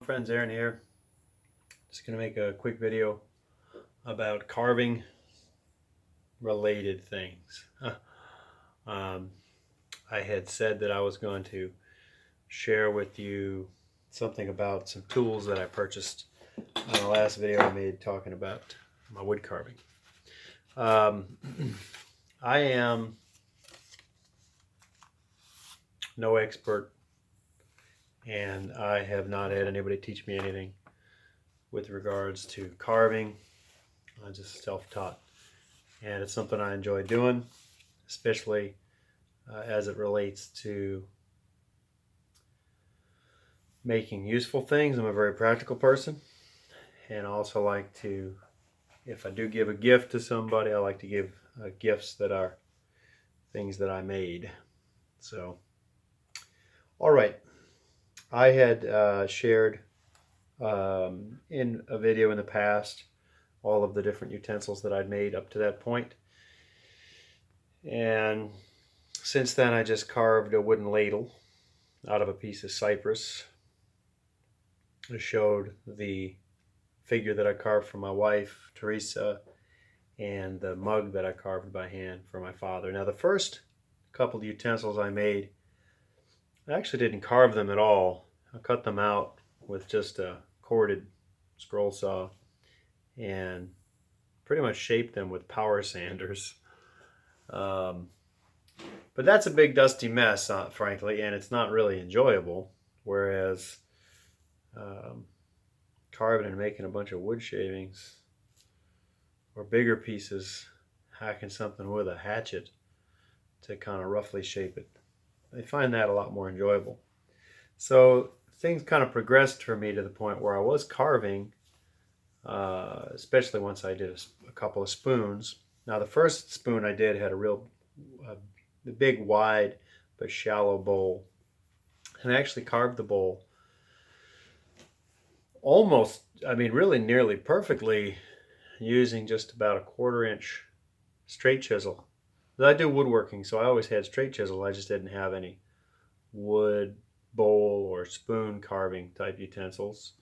Friends, Aaron here. Just going to make a quick video about carving related things. um, I had said that I was going to share with you something about some tools that I purchased on the last video I made talking about my wood carving. I am no expert, and I have not had anybody teach me anything with regards to carving. I'm just self-taught, and it's something I enjoy doing, especially as it relates to making useful things. I'm a very practical person, and I also like to, if I do give a gift to somebody, I like to give gifts that are things that I made. So, all right, I had shared in a video in the past all of the different utensils that I'd made up to that point. And since then, I just carved a wooden ladle out of a piece of cypress. I showed the figure that I carved for my wife, Teresa, and the mug that I carved by hand for my father. Now, the first couple of utensils I made, I actually didn't carve them at all. I cut them out with just a corded scroll saw and pretty much shaped them with power sanders. But that's a big dusty mess, frankly, and it's not really enjoyable. Whereas carving and making a bunch of wood shavings or bigger pieces, hacking something with a hatchet to kind of roughly shape it, I find that a lot more enjoyable. So things kind of progressed for me to the point where I was carving, especially once I did a couple of spoons. Now, the first spoon I did had a real big, wide, but shallow bowl. And I actually carved the bowl almost, really nearly perfectly, using just about a 1/4 inch straight chisel. I do woodworking, so I always had straight chisel. I just didn't have any wood bowl or spoon carving type utensils.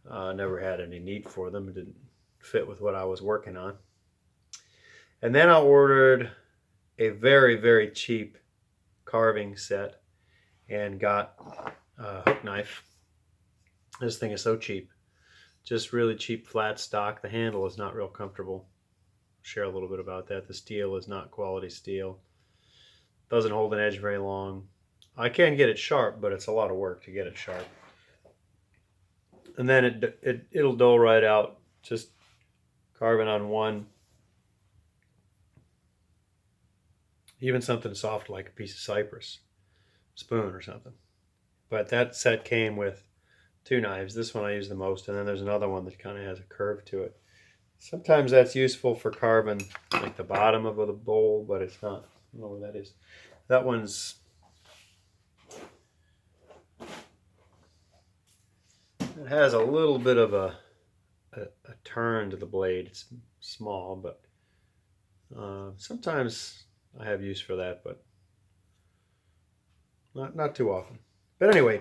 Never had any need for them. It didn't fit with what I was working on. And then I ordered a very, very cheap carving set and got a hook knife. This thing is so cheap. Just really cheap flat stock. The handle is not real comfortable. Share a little bit about that. The steel is not quality steel. Doesn't hold an edge very long. I can get it sharp, but it's a lot of work to get it sharp. And then it'll dull right out, just carving on one. Even something soft like a piece of cypress, spoon or something. But that set came with 2 knives. This one I use the most, and then there's another one that kind of has a curve to it. Sometimes that's useful for carving like the bottom of the bowl, but it's not. I don't know where that is. That one's, it has a little bit of a turn to the blade. It's small, but sometimes I have use for that, but not too often. But anyway,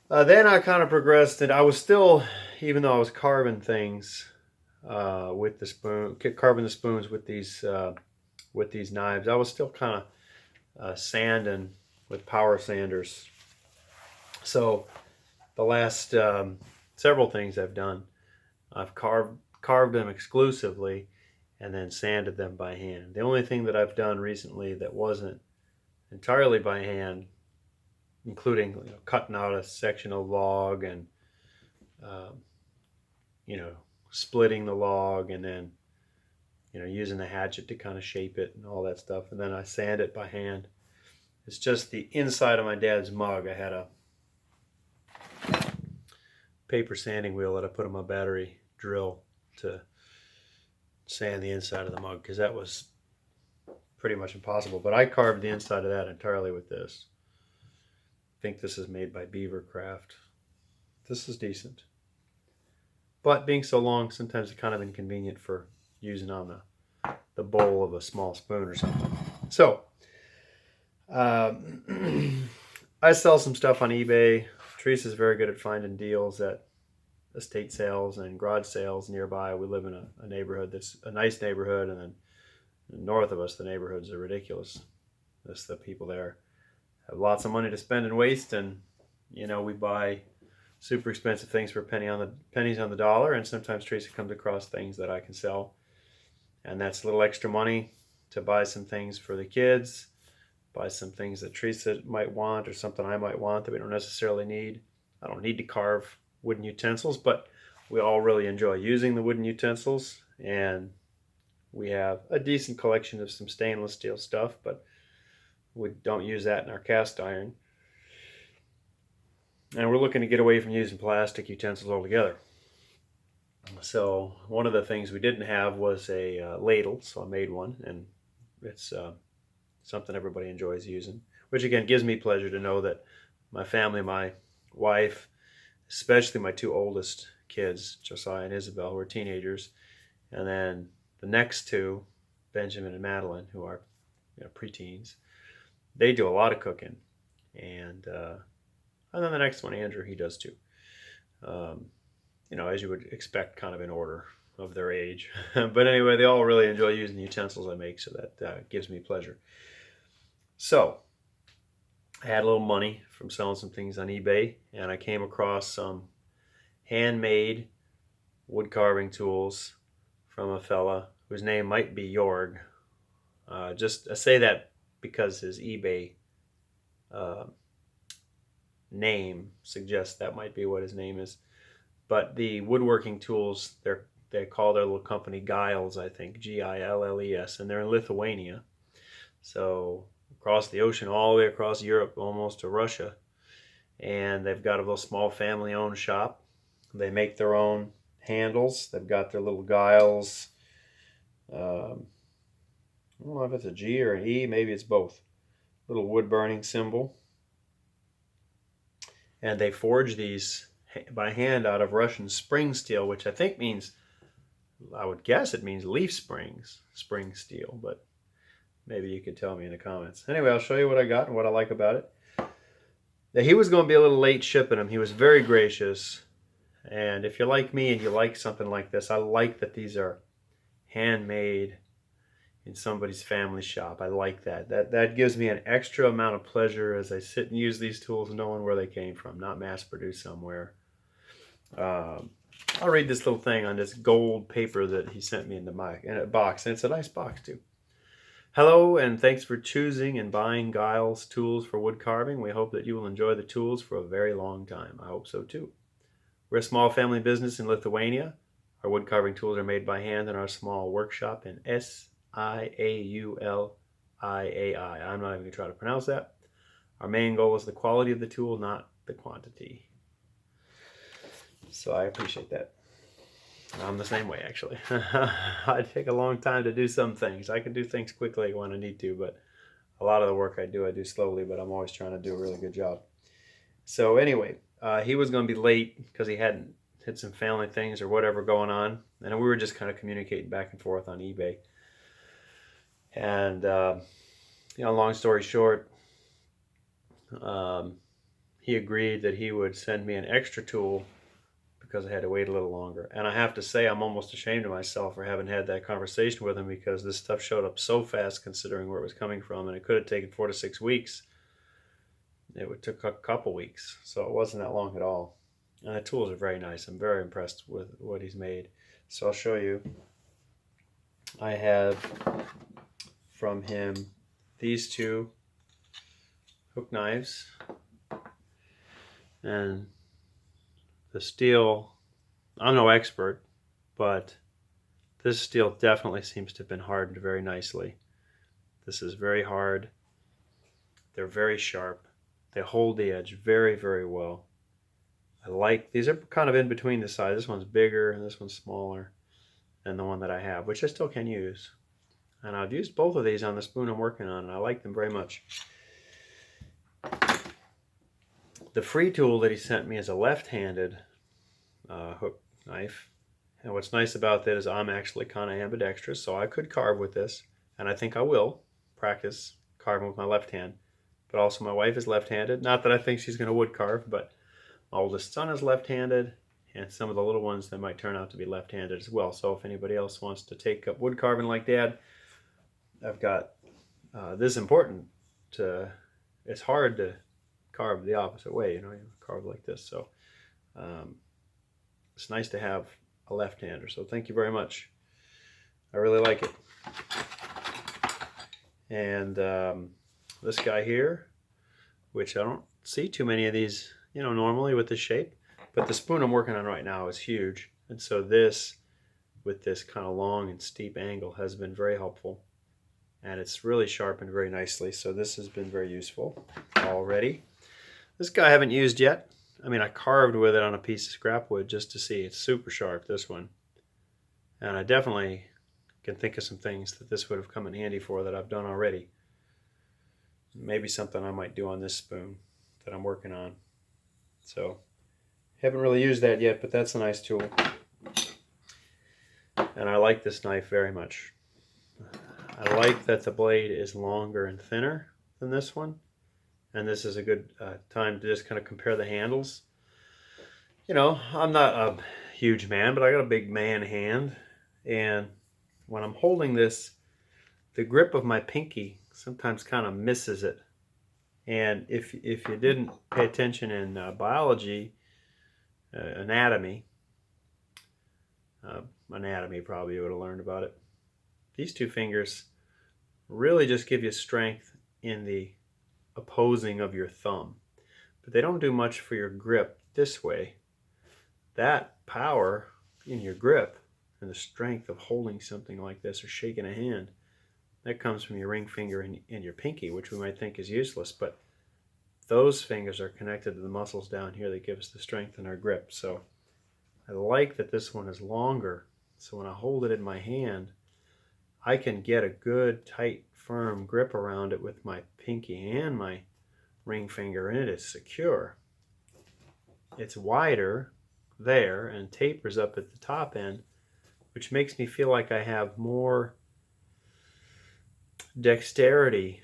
then I kind of progressed, and I was still, even though I was carving things with the spoon, carving the spoons with these knives, I was still kind of sanding with power sanders. So the last several things I've done, I've carved them exclusively and then sanded them by hand. The only thing that I've done recently that wasn't entirely by hand, including cutting out a section of log and splitting the log, and then using the hatchet to kind of shape it and all that stuff, and then I sand it by hand. It's just the inside of my dad's mug. I had a paper sanding wheel that I put on my battery drill to sand the inside of the mug, because that was pretty much impossible. But I carved the inside of that entirely with this. I think this is made by Beaver Craft. This is decent, but being so long, sometimes it's kind of inconvenient for using on the bowl of a small spoon or something. So I sell some stuff on eBay, Teresa's very good at finding deals at estate sales and garage sales nearby. We live in a neighborhood that's a nice neighborhood, and then north of us, the neighborhoods are ridiculous. Just the people there have lots of money to spend and waste, and we buy super expensive things for pennies on the dollar, and sometimes Teresa comes across things that I can sell, and that's a little extra money to buy some things for the kids, buy some things that Teresa might want or something I might want that we don't necessarily need. I don't need to carve wooden utensils, but we all really enjoy using the wooden utensils, and we have a decent collection of some stainless steel stuff, but we don't use that in our cast iron. And we're looking to get away from using plastic utensils altogether. So one of the things we didn't have was a ladle, so I made one, and it's something everybody enjoys using, which again gives me pleasure to know that my family, my wife, especially my two oldest kids, Josiah and Isabel, who are teenagers, and then the next two, Benjamin and Madeline, who are preteens, they do a lot of cooking, and then the next one, Andrew, he does too. As you would expect, kind of in order of their age. But anyway, they all really enjoy using the utensils I make, so that gives me pleasure. So I had a little money from selling some things on eBay, and I came across some handmade wood carving tools from a fella whose name might be Jorg. I say that because his eBay name suggests that might be what his name is. But the woodworking tools, they call their little company Giles, I think, Gilles, and they're in Lithuania. So across the ocean, all the way across Europe, almost to Russia. And they've got a little small family-owned shop. They make their own handles. They've got their little Giles. I don't know if it's a G or an E, maybe it's both. Little wood burning symbol. And they forge these by hand out of Russian spring steel, which I think means, I would guess it means leaf springs, spring steel, but maybe you could tell me in the comments. Anyway, I'll show you what I got and what I like about it. Now, he was going to be a little late shipping them. He was very gracious. And if you're like me and you like something like this, I like that these are handmade in somebody's family shop. I like that. That gives me an extra amount of pleasure as I sit and use these tools knowing where they came from, not mass-produced somewhere. I'll read this little thing on this gold paper that he sent me in a box, and it's a nice box too. Hello, and thanks for choosing and buying Giles tools for wood carving. We hope that you will enjoy the tools for a very long time. I hope so too. We're a small family business in Lithuania. Our wood carving tools are made by hand in our small workshop in Siauliai. I'm not even going to try to pronounce that. Our main goal is the quality of the tool, not the quantity. So I appreciate that. I'm the same way, actually. I take a long time to do some things. I can do things quickly when I need to, but a lot of the work I do slowly, but I'm always trying to do a really good job. So anyway, he was going to be late because he hadn't had some family things or whatever going on, and we were just kind of communicating back and forth on eBay. And, long story short, he agreed that he would send me an extra tool because I had to wait a little longer. And I have to say, I'm almost ashamed of myself for having had that conversation with him, because this stuff showed up so fast considering where it was coming from, and it could have taken 4 to 6 weeks. It took a couple weeks, so it wasn't that long at all. And the tools are very nice. I'm very impressed with what he's made. So I'll show you. I have from him these two hook knives, and the steel, I'm no expert, but this steel definitely seems to have been hardened very nicely. This is very hard. They're very sharp. They hold the edge very, very well. These are kind of in between the size. This one's bigger and this one's smaller than the one that I have, which I still can use. And I've used both of these on the spoon I'm working on, and I like them very much. The free tool that he sent me is a left-handed hook knife. And what's nice about that is I'm actually kind of ambidextrous, so I could carve with this, and I think I will practice carving with my left hand. But also my wife is left-handed. Not that I think she's going to wood carve, but My oldest son is left-handed, and some of the little ones that might turn out to be left-handed as well. So if anybody else wants to take up wood carving like Dad, I've got this is important to. It's hard to carve the opposite way, you know, you carve like this. So it's nice to have a left-hander. So thank you very much. I really like it. And this guy here, which I don't see too many of these, you know, normally with this shape, but the spoon I'm working on right now is huge. And so this, with this kind of long and steep angle, has been very helpful. And it's really sharpened very nicely. So this has been very useful already. This guy I haven't used yet. I mean, I carved with it on a piece of scrap wood just to see. It's super sharp, this one. And I definitely can think of some things that this would have come in handy for that I've done already. Maybe something I might do on this spoon that I'm working on. So, haven't really used that yet, but that's a nice tool. And I like this knife very much. I like that the blade is longer and thinner than this one. And this is a good time to just kind of compare the handles. You know, I'm not a huge man, but I got a big man hand. And when I'm holding this, the grip of my pinky sometimes kind of misses it. And if you didn't pay attention in biology, anatomy probably you would have learned about it. These two fingers really just give you strength in the opposing of your thumb, but they don't do much for your grip this way. That power in your grip and the strength of holding something like this or shaking a hand, that comes from your ring finger and your pinky, which we might think is useless, but those fingers are connected to the muscles down here that give us the strength in our grip. So I like that this one is longer, so when I hold it in my hand, I can get a good, tight, firm grip around it with my pinky and my ring finger, and it is secure. It's wider there and tapers up at the top end, which makes me feel like I have more dexterity,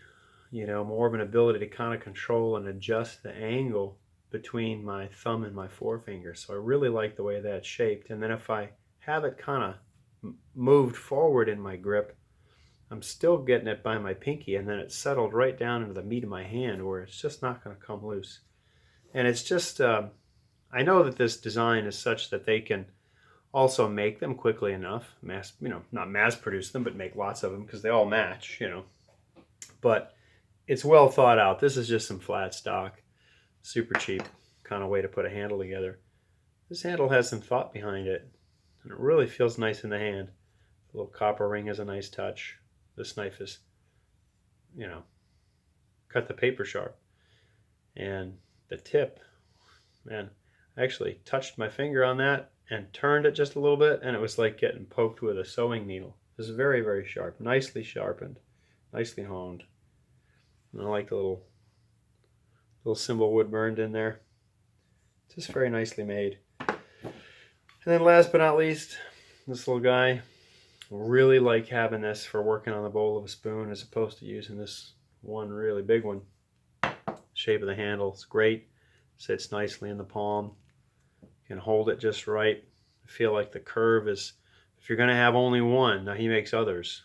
you know, more of an ability to kind of control and adjust the angle between my thumb and my forefinger. So I really like the way that's shaped. And then if I have it kind of moved forward in my grip, I'm still getting it by my pinky, and then it's settled right down into the meat of my hand where it's just not going to come loose. And it's just, I know that this design is such that they can also make them quickly enough, not mass produce them, but make lots of them because they all match, you know. But it's well thought out. This is just some flat stock, super cheap kind of way to put a handle together. This handle has some thought behind it, and it really feels nice in the hand. The little copper ring has a nice touch. This knife is, you know, cut the paper sharp. And the tip, man, I actually touched my finger on that and turned it just a little bit, and it was like getting poked with a sewing needle. This is very, very sharp, nicely sharpened, nicely honed. And I like the little symbol wood burned in there. Just very nicely made. And then last but not least, this little guy. Really like having this for working on the bowl of a spoon as opposed to using this one really big one. Shape of the handle is great. Sits nicely in the palm. You can hold it just right. I feel like the curve is, if you're going to have only one, now he makes others.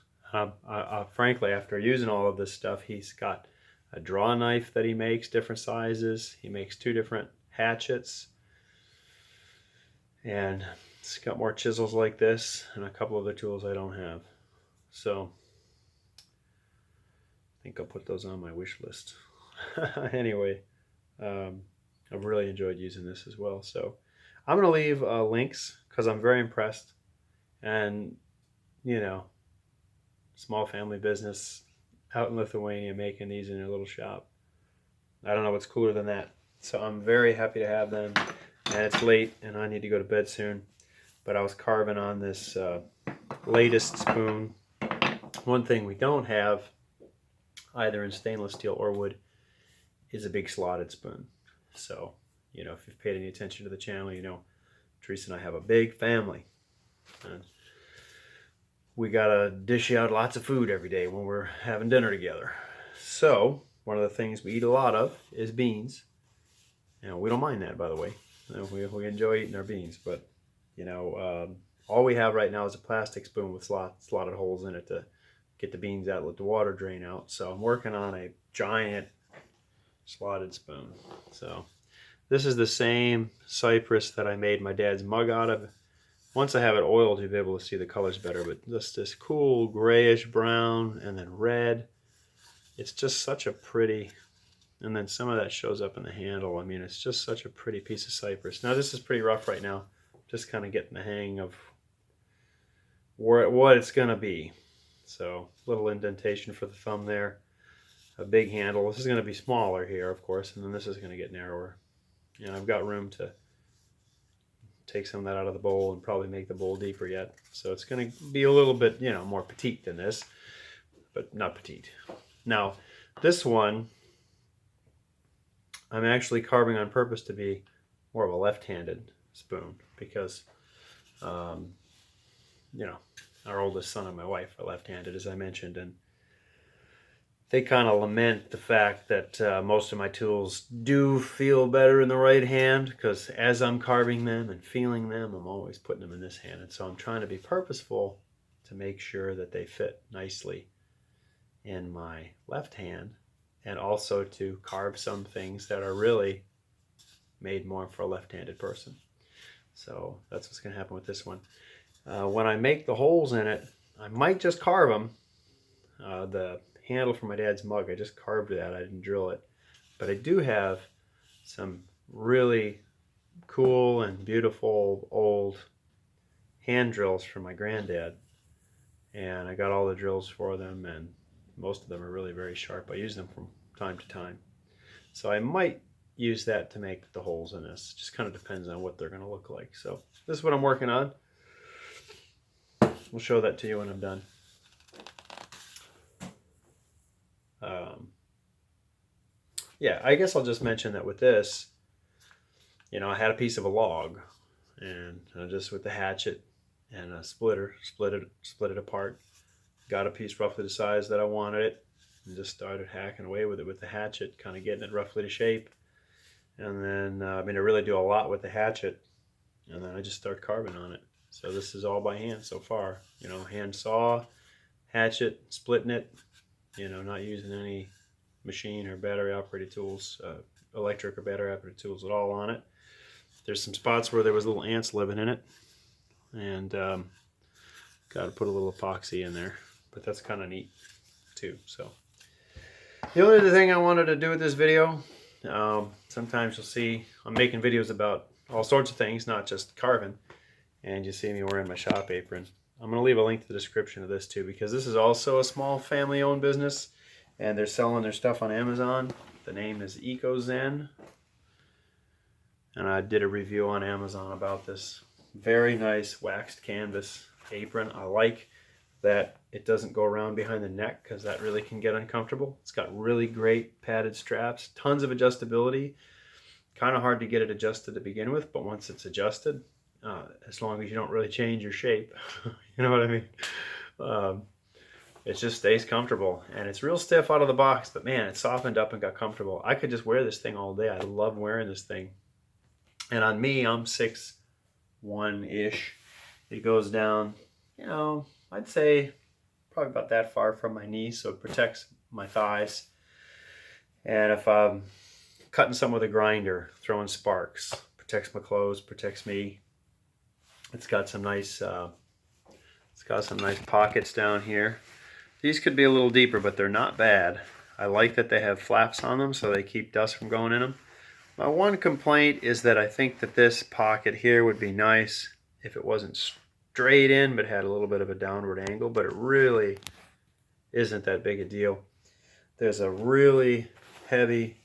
Frankly, after using all of this stuff, he's got a draw knife that he makes, different sizes. He makes 2 different hatchets. And it's got more chisels like this and a couple other tools I don't have. So I think I'll put those on my wish list. Anyway, I've really enjoyed using this as well. So I'm going to leave links because I'm very impressed. And, you know, small family business out in Lithuania making these in their little shop. I don't know what's cooler than that. So I'm very happy to have them. And it's late and I need to go to bed soon. But I was carving on this latest spoon. One thing we don't have, either in stainless steel or wood, is a big slotted spoon. So, you know, if you've paid any attention to the channel, you know, Teresa and I have a big family. And we gotta dish out lots of food every day when we're having dinner together. So, one of the things we eat a lot of is beans. And we don't mind that, by the way. We enjoy eating our beans, but you know, all we have right now is a plastic spoon with slotted holes in it to get the beans out, let the water drain out. So I'm working on a giant slotted spoon. So this is the same cypress that I made my dad's mug out of. Once I have it oiled, you'll be able to see the colors better, but just this cool grayish brown and then red. It's just such a pretty, and then some of that shows up in the handle. I mean, it's just such a pretty piece of cypress. Now this is pretty rough right now. Just kind of getting the hang of what it's gonna be. So little indentation for the thumb there. A big handle. This is gonna be smaller here, of course, and then this is gonna get narrower. And I've got room to take some of that out of the bowl and probably make the bowl deeper yet. So it's going to be a little bit, you know, more petite than this, but not petite. Now, this one, I'm actually carving on purpose to be more of a left-handed spoon because, you know, our oldest son and my wife are left-handed, as I mentioned, and they kind of lament the fact that most of my tools do feel better in the right hand because as I'm carving them and feeling them, I'm always putting them in this hand. And so I'm trying to be purposeful to make sure that they fit nicely in my left hand and also to carve some things that are really made more for a left-handed person. So that's what's going to happen with this one. When I make the holes in it, I might just carve them. The handle for my dad's mug, I just carved that, I didn't drill it, but I do have some really cool and beautiful old hand drills from my granddad, and I got all the drills for them, and most of them are really very sharp. I use them from time to time, so I might use that to make the holes in this. Just kind of depends on what they're going to look like. So this is what I'm working on. We'll show that to you when I'm done. Yeah, I guess I'll just mention that with this, you know, I had a piece of a log, and I just with the hatchet and a splitter, split it apart, got a piece roughly the size that I wanted it, and just started hacking away with it with the hatchet, kind of getting it roughly to shape. And then, I mean, I really do a lot with the hatchet, and then I just start carving on it. So this is all by hand so far, you know, hand saw, hatchet, splitting it, you know, not using any machine or battery operated tools, electric or battery operated tools at all on it. There's some spots where there was little ants living in it, and got to put a little epoxy in there, but that's kind of neat too. So the only other thing I wanted to do with this video, sometimes you'll see I'm making videos about all sorts of things, not just carving, and you see me wearing my shop apron. I'm going to leave a link to the description of this too, because this is also a small family-owned business, and they're selling their stuff on Amazon. The name is EcoZen, and I did a review on Amazon about this very nice waxed canvas apron. I like that it doesn't go around behind the neck because that really can get uncomfortable. It's got really great padded straps, tons of adjustability. Kind of hard to get it adjusted to begin with, but once it's adjusted, as long as you don't really change your shape, you know what I mean? It just stays comfortable, and it's real stiff out of the box, but man, it softened up and got comfortable. I could just wear this thing all day. I love wearing this thing. And on me, I'm 6'1"-ish. It goes down, you know, I'd say probably about that far from my knee, so it protects my thighs. And if I'm cutting some with a grinder, throwing sparks, protects my clothes, protects me. It's got some nice pockets down here. These could be a little deeper, but they're not bad. I like that they have flaps on them so they keep dust from going in them. My one complaint is that I think that this pocket here would be nice if it wasn't straight in but had a little bit of a downward angle, but it really isn't that big a deal. There's a really heavy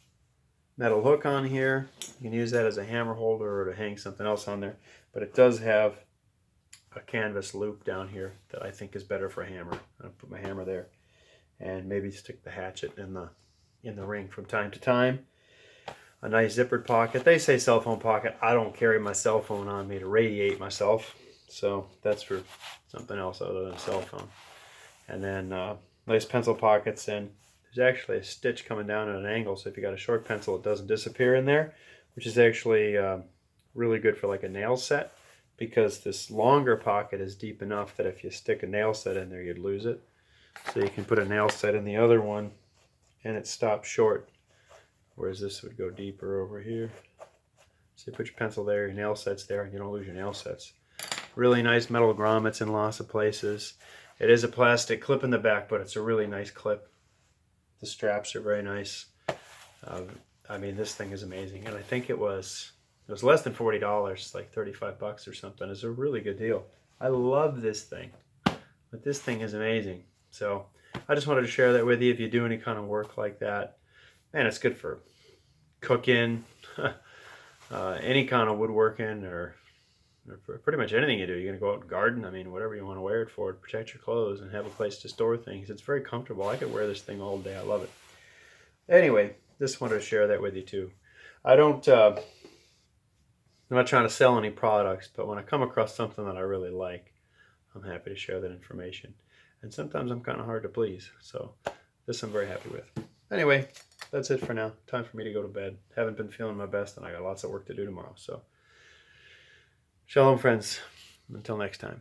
metal hook on here. You can use that as a hammer holder or to hang something else on there, but it does have a canvas loop down here that I think is better for a hammer. I'll put my hammer there and maybe stick the hatchet in the ring from time to time. A nice zippered pocket. They say cell phone pocket. I don't carry my cell phone on me to radiate myself, so that's for something else other than a cell phone. And then nice pencil pockets, and there's actually a stitch coming down at an angle, so if you got a short pencil it doesn't disappear in there, which is actually really good for like a nail set, because this longer pocket is deep enough that if you stick a nail set in there, you'd lose it. So you can put a nail set in the other one and it stops short, whereas this would go deeper over here. So you put your pencil there, your nail set's there, and you don't lose your nail sets. Really nice metal grommets in lots of places. It is a plastic clip in the back, but it's a really nice clip. The straps are very nice. I mean, this thing is amazing, and I think it was less than $40, like 35 bucks or something. It's a really good deal. I love this thing, but this thing is amazing. So I just wanted to share that with you. If you do any kind of work like that, man, it's good for cooking, any kind of woodworking, or for pretty much anything you do. You're gonna go out and garden. I mean, whatever you want to wear it for, to protect your clothes and have a place to store things. It's very comfortable. I could wear this thing all day. I love it. Anyway, just wanted to share that with you too. I don't. I'm not trying to sell any products, but when I come across something that I really like, I'm happy to share that information. And sometimes I'm kind of hard to please, so this I'm very happy with. Anyway, that's it for now. Time for me to go to bed. Haven't been feeling my best, and I got lots of work to do tomorrow. So, shalom, friends. Until next time.